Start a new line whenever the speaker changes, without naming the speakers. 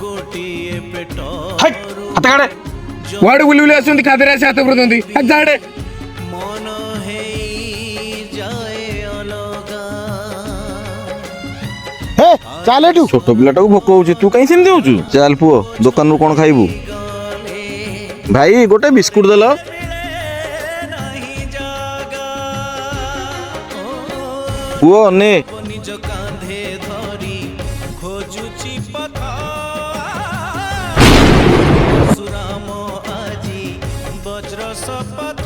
गोटिए पेट
हट हाथ काढे वाड बुली आसुंदी खादरे से हाथ पडुंदी हाथ जाडे
मन हेई जाए अलगा
हे चाले तू
छोट पिलाटा को भोक होउची तू काई सेम देउचू चल पुओ दुकान रो कोन खाइबू भाई गोटे बिस्कुट देलो पुओ ने
निज कांधे धरी खोजुची पथा सुराम आजी वज्र शपथ